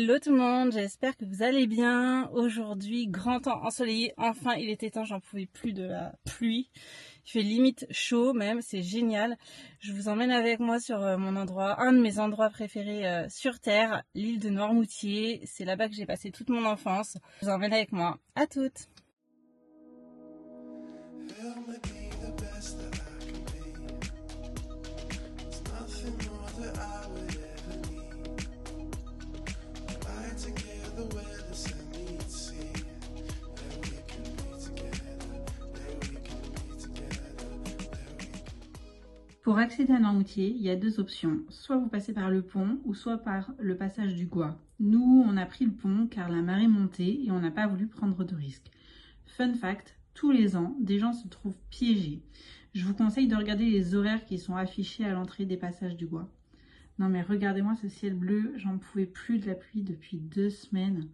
Hello tout le monde, j'espère que vous allez bien. Aujourd'hui, grand temps ensoleillé, enfin il était temps, j'en pouvais plus de la pluie. Il fait limite chaud même, c'est génial. Je vous emmène avec moi sur mon endroit, un de mes endroits préférés sur Terre, l'île de Noirmoutier. C'est là-bas que j'ai passé toute mon enfance. Je vous emmène avec moi. À toutes! Pour accéder à Noirmoutier, il y a deux options. Soit vous passez par le pont ou soit par le passage du Gois. Nous, on a pris le pont car la marée montait et on n'a pas voulu prendre de risques. Fun fact, tous les ans, des gens se trouvent piégés. Je vous conseille de regarder les horaires qui sont affichés à l'entrée des passages du Gois. Non mais regardez-moi ce ciel bleu, j'en pouvais plus de la pluie depuis 2 semaines.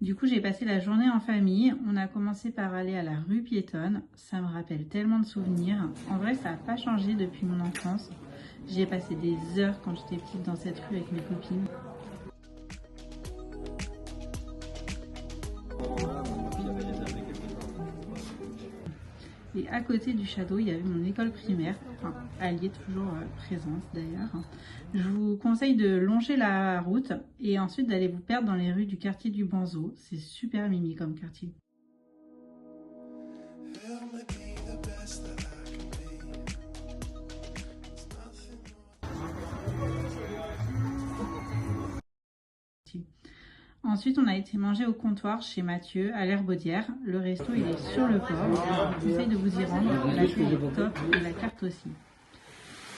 Du coup, j'ai passé la journée en famille. On a commencé par aller à la rue piétonne. Ça me rappelle tellement de souvenirs. En vrai, ça n'a pas changé depuis mon enfance. J'y ai passé des heures quand j'étais petite dans cette rue avec mes copines. Et à côté du château, il y avait mon école primaire, enfin, elle y est toujours présente d'ailleurs. Je vous conseille de longer la route et ensuite d'aller vous perdre dans les rues du quartier du Banzeau. C'est super mimi comme quartier. Ensuite, on a été manger au comptoir chez Mathieu à l'Herbaudière. Le resto, il est sur le port. Je vous conseille de vous y rendre. La vue est top et la carte aussi.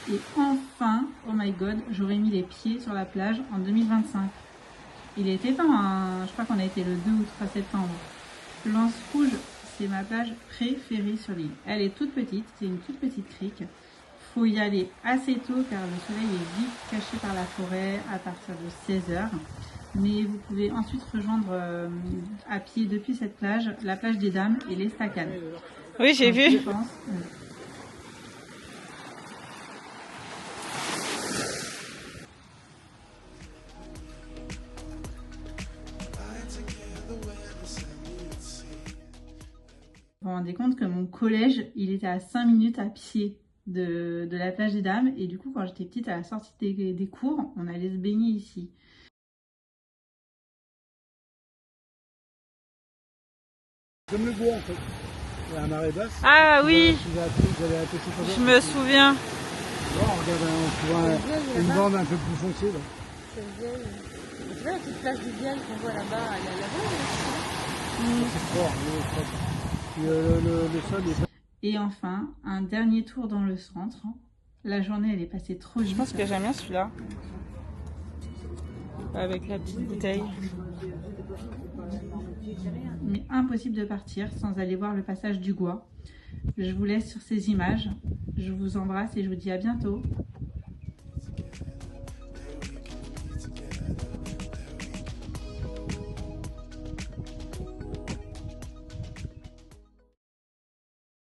Et enfin, oh my god, j'aurais mis les pieds sur la plage en 2025. Il était temps, hein. Je crois qu'on a été le 2 ou 3 septembre. L'Anse Rouge, c'est ma plage préférée sur l'île. Elle est toute petite, c'est une toute petite crique. Faut y aller assez tôt car le soleil est vite caché par la forêt à partir de 16h. Mais vous pouvez ensuite rejoindre à pied depuis cette plage, la plage des Dames et l'Estacade. Oui, j'ai vu. Vous vous rendez compte que mon collège, il était à 5 minutes à pied de la plage des Dames. Et du coup, quand j'étais petite, à la sortie des cours, on allait se baigner ici. Comme le bois en fait, à la marée basse. Ah oui, je me souviens. Là, on regarde, on voit une bande un peu plus foncée là. Tu vois la petite plage du Vienne qu'on voit là-bas, elle est là-bas. C'est fort, puis, le sol est... Et enfin, un dernier tour dans le centre. La journée, elle est passée trop vite. Je pense que j'aime bien celui-là. Avec la petite bouteille. Mais impossible de partir sans aller voir le passage du Gois. Je vous laisse sur ces images. Je vous embrasse et je vous dis à bientôt.